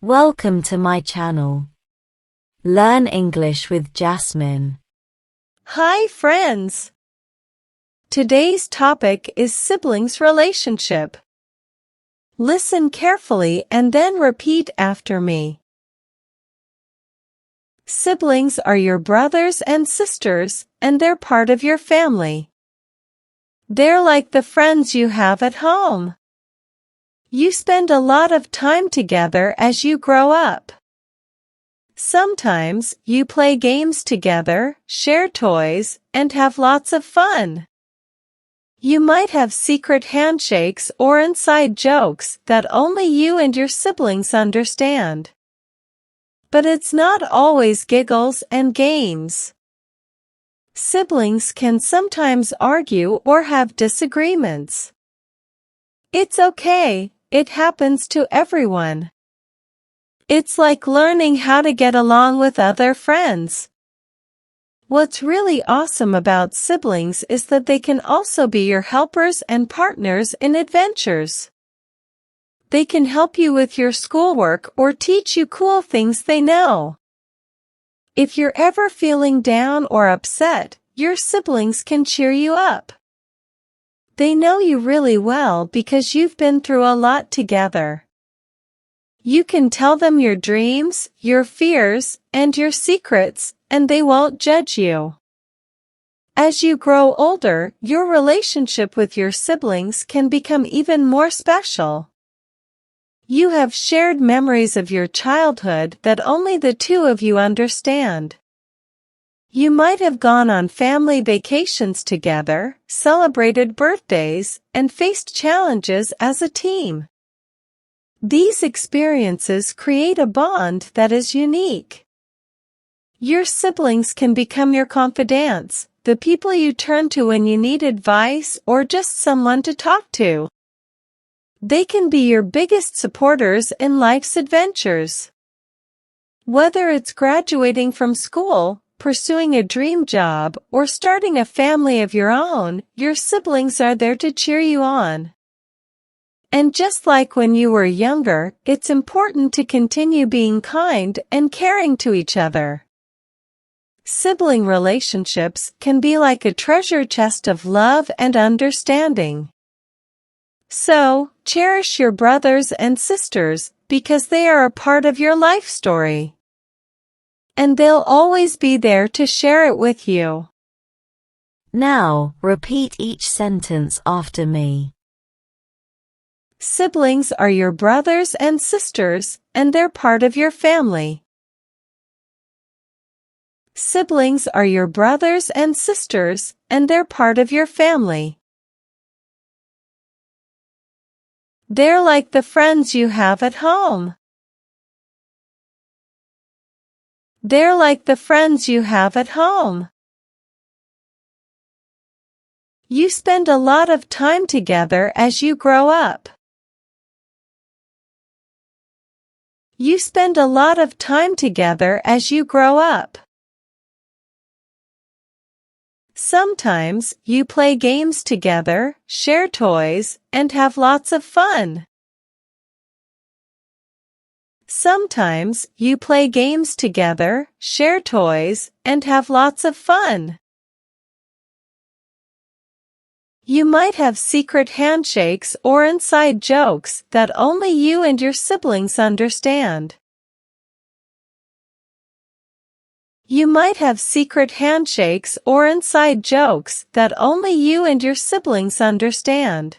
Welcome to my channel. Learn English with Jasmine. Hi friends! Today's topic is siblings relationship. Listen carefully and then repeat after me. Siblings are your brothers and sisters, and they're part of your family. They're like the friends you have at home. You spend a lot of time together as you grow up. Sometimes you play games together, share toys, and have lots of fun. You might have secret handshakes or inside jokes that only you and your siblings understand. But it's not always giggles and games. Siblings can sometimes argue or have disagreements. It's okay, it happens to everyone. It's like learning how to get along with other friends. What's really awesome about siblings is that they can also be your helpers and partners in adventures. They can help you with your schoolwork or teach you cool things they know. If you're ever feeling down or upset, your siblings can cheer you up. They know you really well because you've been through a lot together. You can tell them your dreams, your fears, and your secrets, and they won't judge you. As you grow older, your relationship with your siblings can become even more special. You have shared memories of your childhood that only the two of you understand. You might have gone on family vacations together, celebrated birthdays, and faced challenges as a team. These experiences create a bond that is unique. Your siblings can become your confidants, the people you turn to when you need advice or just someone to talk to. They can be your biggest supporters in life's adventures. Whether it's graduating from school, pursuing a dream job, or starting a family of your own, your siblings are there to cheer you on. And just like when you were younger, it's important to continue being kind and caring to each other. Sibling relationships can be like a treasure chest of love and understanding. So, cherish your brothers and sisters because they are a part of your life story. And they'll always be there to share it with you. Now, repeat each sentence after me. Siblings are your brothers and sisters, and they're part of your family. Siblings are your brothers and sisters, and they're part of your family. They're like the friends you have at home. They're like the friends you have at home. You spend a lot of time together as you grow up. You spend a lot of time together as you grow up. Sometimes you play games together, share toys, and have lots of fun. Sometimes you play games together, share toys, and have lots of fun. You might have secret handshakes or inside jokes that only you and your siblings understand. You might have secret handshakes or inside jokes that only you and your siblings understand.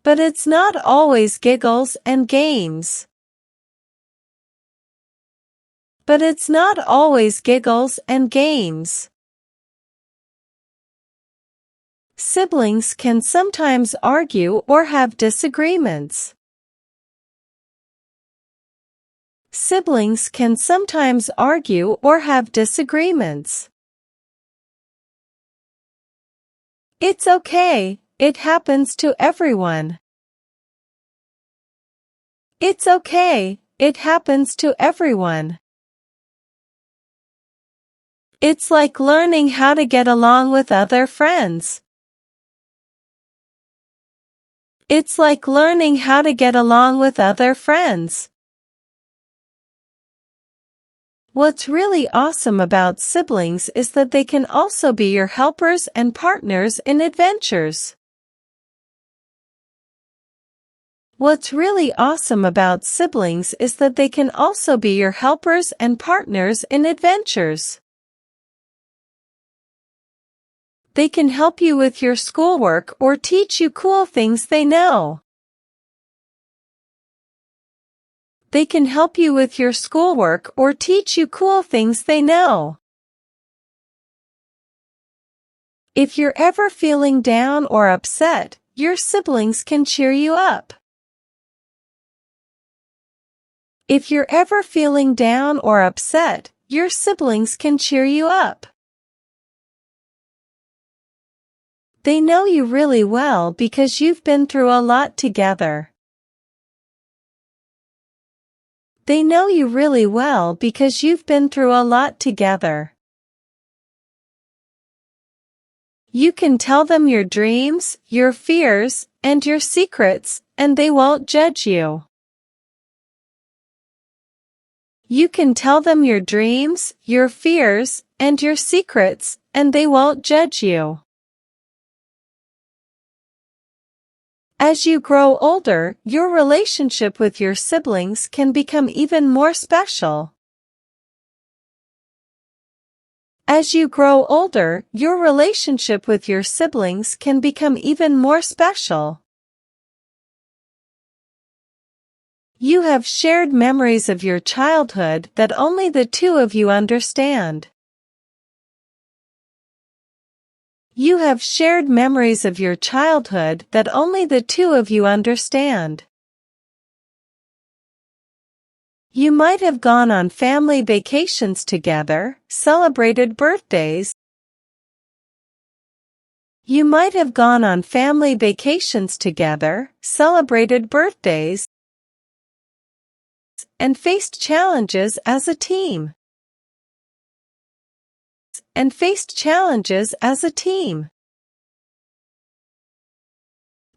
But it's not always giggles and games. But it's not always giggles and games. Siblings can sometimes argue or have disagreements. Siblings can sometimes argue or have disagreements. It's okay, it happens to everyone. It's okay, it happens to everyone. It's like learning how to get along with other friends. It's like learning how to get along with other friends. What's really awesome about siblings is that they can also be your helpers and partners in adventures. What's really awesome about siblings is that they can also be your helpers and partners in adventures. They can help you with your schoolwork or teach you cool things they know. They can help you with your schoolwork or teach you cool things they know. If you're ever feeling down or upset, your siblings can cheer you up. If you're ever feeling down or upset, your siblings can cheer you up. They know you really well because you've been through a lot together. They know you really well because you've been through a lot together. You can tell them your dreams, your fears, and your secrets, and they won't judge you. You can tell them your dreams, your fears, and your secrets, and they won't judge you. As you grow older, your relationship with your siblings can become even more special. As you grow older, your relationship with your siblings can become even more special. You have shared memories of your childhood that only the two of you understand. You have shared memories of your childhood that only the two of you understand. You might have gone on family vacations together, celebrated birthdays. You might have gone on family vacations together, celebrated birthdays, and faced challenges as a team. And faced challenges as a team.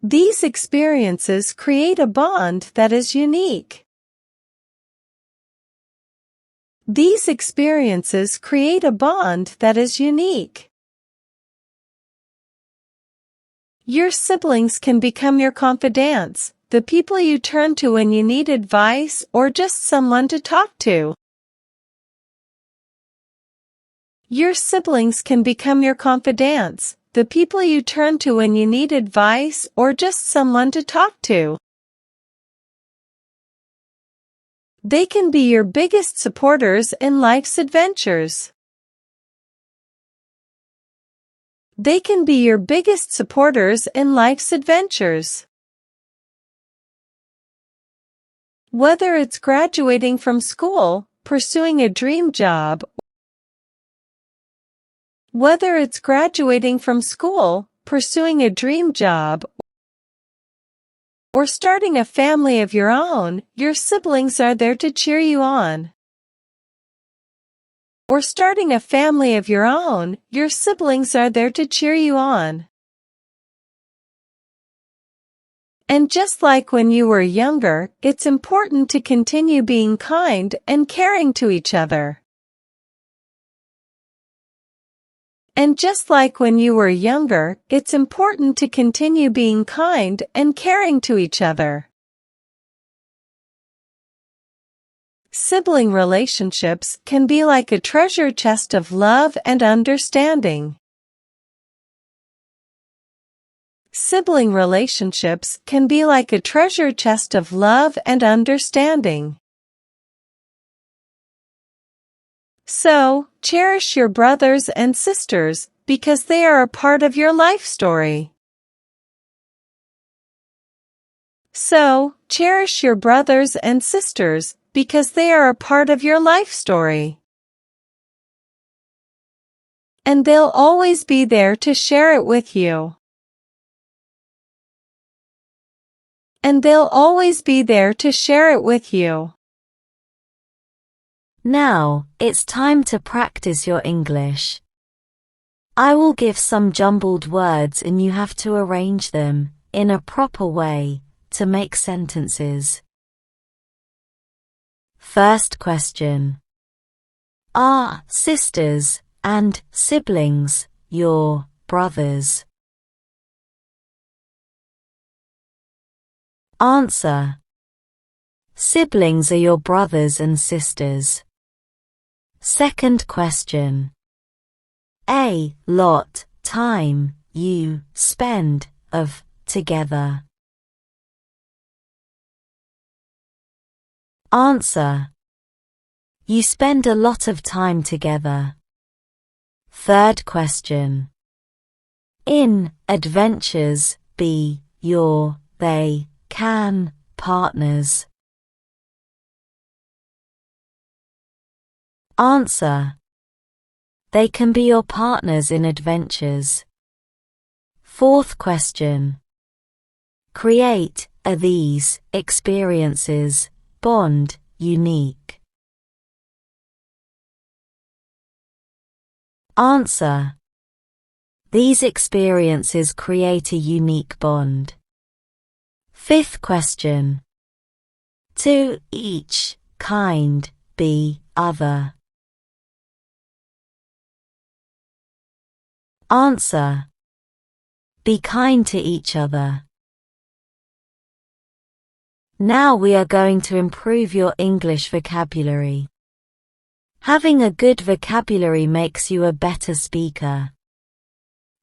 These experiences create a bond that is unique. These experiences create a bond that is unique. Your siblings can become your confidants, the people you turn to when you need advice or just someone to talk to. Your siblings can become your confidants, the people you turn to when you need advice or just someone to talk to. They can be your biggest supporters in life's adventures. They can be your biggest supporters in life's adventures. Whether it's graduating from school, pursuing a dream job, whether it's graduating from school, pursuing a dream job, or starting a family of your own, your siblings are there to cheer you on. Or starting a family of your own, your siblings are there to cheer you on. And just like when you were younger, it's important to continue being kind and caring to each other. And just like when you were younger, it's important to continue being kind and caring to each other. Sibling relationships can be like a treasure chest of love and understanding. Sibling relationships can be like a treasure chest of love and understanding. So, cherish your brothers and sisters, because they are a part of your life story. So, cherish your brothers and sisters, because they are a part of your life story. And they'll always be there to share it with you. And they'll always be there to share it with you. Now, it's time to practice your English. I will give some jumbled words and you have to arrange them, in a proper way to make sentences. First question. Are sisters and siblings your brothers? Answer. Siblings are your brothers and sisters. Second question. A lot time you spend of together. Answer. You spend a lot of time together. Third question. In adventures be your they can partners. Answer. They can be your partners in adventures. Fourth question. Create are these experiences bond unique? Answer. These experiences create a unique bond. Fifth question. To each kind be other. Answer. Be kind to each other. Now we are going to improve your English vocabulary. Having a good vocabulary makes you a better speaker.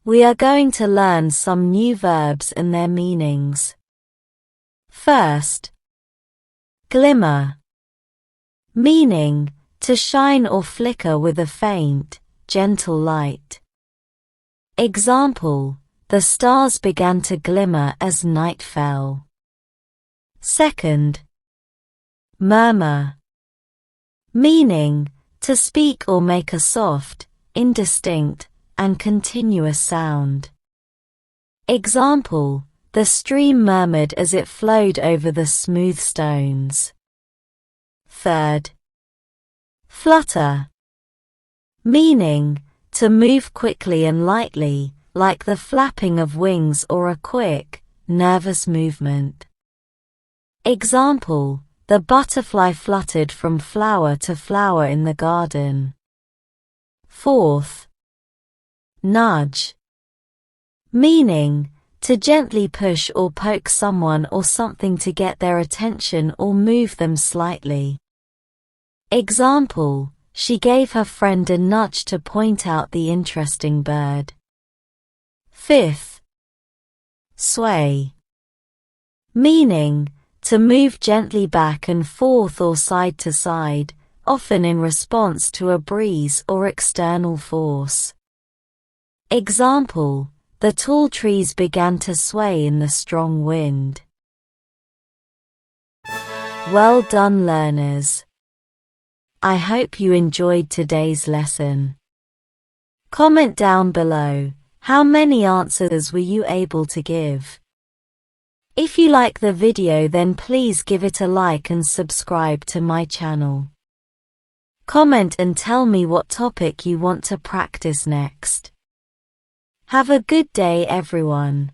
We are going to learn some new verbs and their meanings. First, glimmer. Meaning, to shine or flicker with a faint, gentle light. Example, the stars began to glimmer as night fell. Second, murmur. Meaning, to speak or make a soft, indistinct, and continuous sound. Example, the stream murmured as it flowed over the smooth stones. Third, flutter. Meaning, to move quickly and lightly, like the flapping of wings or a quick, nervous movement. Example, the butterfly fluttered from flower to flower in the garden. Fourth, nudge. Meaning, to gently push or poke someone or something to get their attention or move them slightly. Example, she gave her friend a nudge to point out the interesting bird. Fifth, sway. Meaning, to move gently back and forth or side to side, often in response to a breeze or external force. Example, the tall trees began to sway in the strong wind. Well done, learners. I hope you enjoyed today's lesson. Comment down below, how many answers were you able to give? If you like the video, then please give it a like and subscribe to my channel. Comment and tell me what topic you want to practice next. Have a good day, everyone.